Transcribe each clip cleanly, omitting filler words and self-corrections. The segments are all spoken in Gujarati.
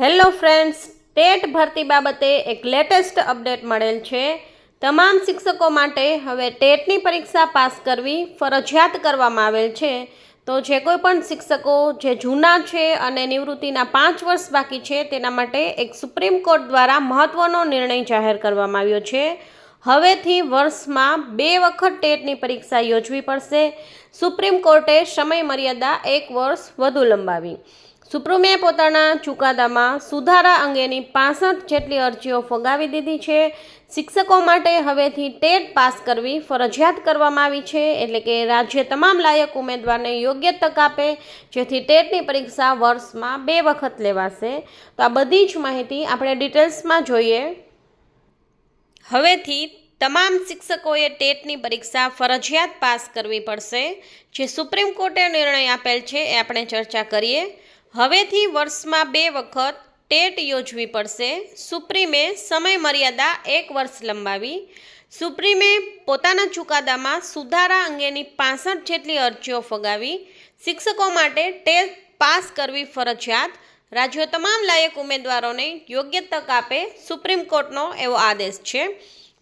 હેલો ફ્રેન્ડ્સ, ટેટ ભરતી બાબતે એક લેટેસ્ટ અપડેટ મળેલ છે. તમામ શિક્ષકો માટે હવે ટેટની પરીક્ષા પાસ કરવી ફરજિયાત કરવામાં આવેલ છે. તો જે કોઈ પણ શિક્ષકો જે જૂના છે અને નિવૃત્તિના 5 વર્ષ બાકી છે તેના માટે એક સુપ્રીમ કોર્ટ દ્વારા મહત્ત્વનો નિર્ણય જાહેર કરવામાં આવ્યો છે. હવેથી વર્ષમાં 2 વખત ટેટની પરીક્ષા યોજવી પડશે. સુપ્રીમ કોર્ટે સમય મર્યાદા 1 વર્ષ વધુ લંબાવી. સુપ્રીમે પોતાના ચુકાદામાં સુધારા અંગેની 65 જેટલી અરજીઓ ફગાવી દીધી છે. શિક્ષકો માટે હવેથી ટેટ પાસ કરવી ફરજિયાત કરવામાં આવી છે. એટલે કે રાજ્ય તમામ લાયક ઉમેદવારને યોગ્ય તક આપે જેથી ટેટની પરીક્ષા વર્ષમાં 2 વખત લેવાશે. તો આ બધી જ માહિતી આપણે ડિટેલ્સમાં જોઈએ. હવેથી તમામ શિક્ષકોએ ટેટની પરીક્ષા ફરજિયાત પાસ કરવી પડશે. જે સુપ્રીમ કોર્ટે નિર્ણય આપેલ છે એ આપણે ચર્ચા કરીએ. હવેથી વર્ષમાં 2 વખત ટેટ યોજવી પડશે. સુપ્રીમે સમય મર્યાદા 1 વર્ષ લંબાવી. સુપ્રીમે પોતાના ચુકાદામાં સુધારા અંગેની 65 જેટલી અરજીઓ ફગાવી. શિક્ષકો માટે ટેટ પાસ કરવી ફરજિયાત. રાજ્યો તમામ લાયક ઉમેદવારોને યોગ્ય તક આપે સુપ્રીમ કોર્ટનો એવો આદેશ છે.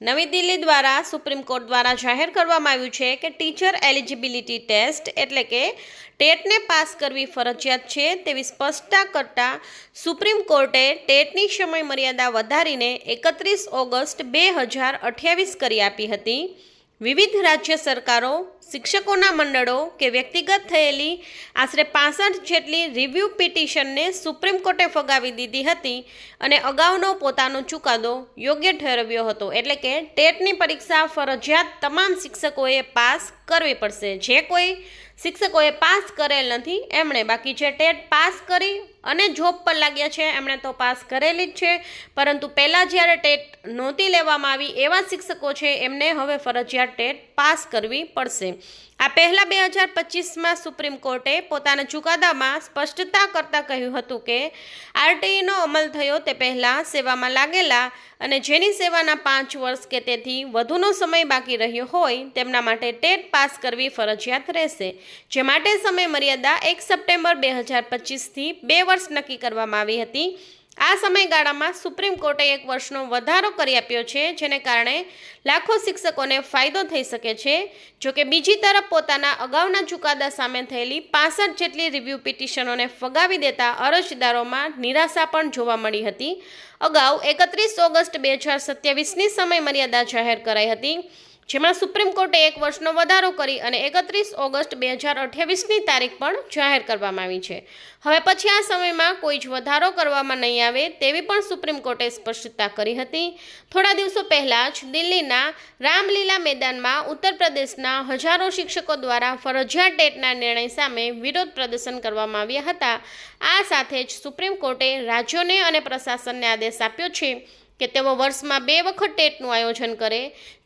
નવી દિલ્હી દ્વારા સુપ્રીમ કોર્ટ દ્વારા જાહેર કરવામાં આવ્યું છે કે ટીચર એલિજિબિલિટી ટેસ્ટ એટલે કે ટેટને પાસ કરવી ફરજિયાત છે તેવી સ્પષ્ટતા કરતા સુપ્રીમ કોર્ટે ટેટની સમય મર્યાદા વધારીને 31 ઓગસ્ટ 2028 કરી આપી હતી. વિવિધ રાજ્ય સરકારો, શિક્ષકોના મંડળો કે વ્યક્તિગત થયેલી આશરે 65 જેટલી રિવ્યૂ પિટિશનને સુપ્રીમ કોર્ટે ફગાવી દીધી હતી અને અગાઉનો પોતાનો ચુકાદો યોગ્ય ઠેરવ્યો હતો. એટલે કે ટેટની પરીક્ષા ફરજિયાત તમામ શિક્ષકોએ પાસ કરવી પડશે. જે કોઈ શિક્ષકોએ પાસ કરેલ નથી એમણે, બાકી જે ટેટ પાસ કરી અને જોબ પર લાગ્યા છે એમણે તો પાસ કરેલી જ છે, પરંતુ પહેલાં જ્યારે ટેટ નહોતી લેવામાં આવી એવા શિક્ષકો છે એમને હવે ફરજિયાત ટેટ પાસ કરવી પડશે. આ પહેલાં 2025માં સુપ્રીમ કોર્ટે પોતાના ચુકાદામાં સ્પષ્ટતા કરતાં કહ્યું હતું કે આરટીઈનો અમલ થયો તે પહેલાં સેવામાં લાગેલા અને જેની સેવાના 5 વર્ષ કે તેથી વધુનો સમય બાકી રહ્યો હોય તેમના માટે ટેટ પાસ કરવી ફરજિયાત રહેશે. જે માટે સમય મર્યાદા 1 સપ્ટેમ્બર 2025થી 2 વર્ષ નક્કી કરવામાં આવી હતી. આ સમયગાળામાં સુપ્રીમ કોર્ટે 1 વર્ષનો વધારો કરી આપ્યો છે, જેને કારણે લાખો શિક્ષકોને ફાયદો થઈ શકે છે. જોકે બીજી તરફ પોતાના અગાઉના ચુકાદા સામે થયેલી 65 જેટલી રિવ્યૂ પિટિશનોને ફગાવી દેતા અરજદારોમાં નિરાશા પણ જોવા મળી હતી. અગાઉ 31 ઓગસ્ટ 2027ની સમય મર્યાદા જાહેર કરાઈ હતી, જેમાં સુપ્રીમ કોર્ટે 1 વર્ષનો વધારો કરી અને 31 ઓગસ્ટ 2028ની તારીખ પણ જાહેર કરવામાં આવી છે. હવે પછી આ સમયમાં કોઈ જ વધારો કરવામાં નહીં આવે તેવી પણ સુપ્રીમ કોર્ટે સ્પષ્ટતા કરી હતી. થોડા દિવસો પહેલાં જ દિલ્હીના રામલીલા મેદાનમાં ઉત્તર પ્રદેશના હજારો શિક્ષકો દ્વારા ફરજિયાત ટેટના નિર્ણય સામે વિરોધ પ્રદર્શન કરવામાં આવ્યા હતા. આ સાથે જ સુપ્રીમ કોર્ટે રાજ્યોને અને પ્રશાસનને આદેશ આપ્યો છે કે તેઓ વર્ષમાં 2 વખત ટેટનું આયોજન કરે,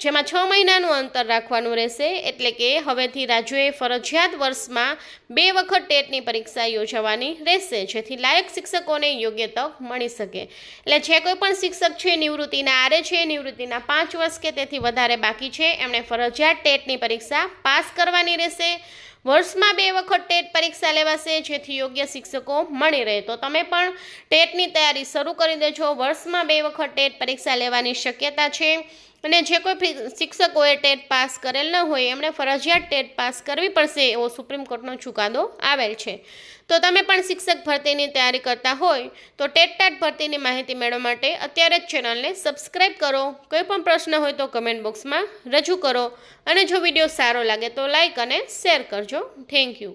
જેમાં 6 મહિનાનું અંતર રાખવાનું રહેશે. એટલે કે હવેથી રાજ્યોએ ફરજિયાત વર્ષમાં 2 વખત ટેટની પરીક્ષા યોજવાની રહેશે, જેથી લાયક શિક્ષકોને યોગ્ય તક મળી શકે. એટલે જે કોઈ પણ શિક્ષક છે નિવૃત્તિના આરે છે, નિવૃત્તિના 5 વર્ષ કે તેથી વધારે બાકી છે, એમણે ફરજિયાત ટેટની પરીક્ષા પાસ કરવાની રહેશે. વર્ષમાં 2 વખત ટેટ પરીક્ષા લેવાશે, જેથી યોગ્ય શિક્ષકો મળી રહે. તો તમે પણ ટેટની તૈયારી શરૂ કરી દેજો. વર્ષમાં 2 વખત ટેટ પરીક્ષા લેવાની શક્યતા છે અને જે કોઈ શિક્ષકોએ ટેટ પાસ કરેલ ન હોય એમણે ફરજિયાત ટેટ પાસ કરવી પડશે એવો સુપ્રીમ કોર્ટનો ચુકાદો આવેલ છે. તો તમે પણ શિક્ષક ભરતીની તૈયારી કરતા હોય તો ટેટ ભરતીની માહિતી મેળવવા માટે અત્યારે જ ચેનલને સબસ્ક્રાઈબ કરો. કોઈ પણ પ્રશ્ન હોય તો કમેન્ટ બોક્સમાં રજૂ કરો અને જો વિડીયો સારો લાગે તો લાઈક અને શેર કરજો. Thank you.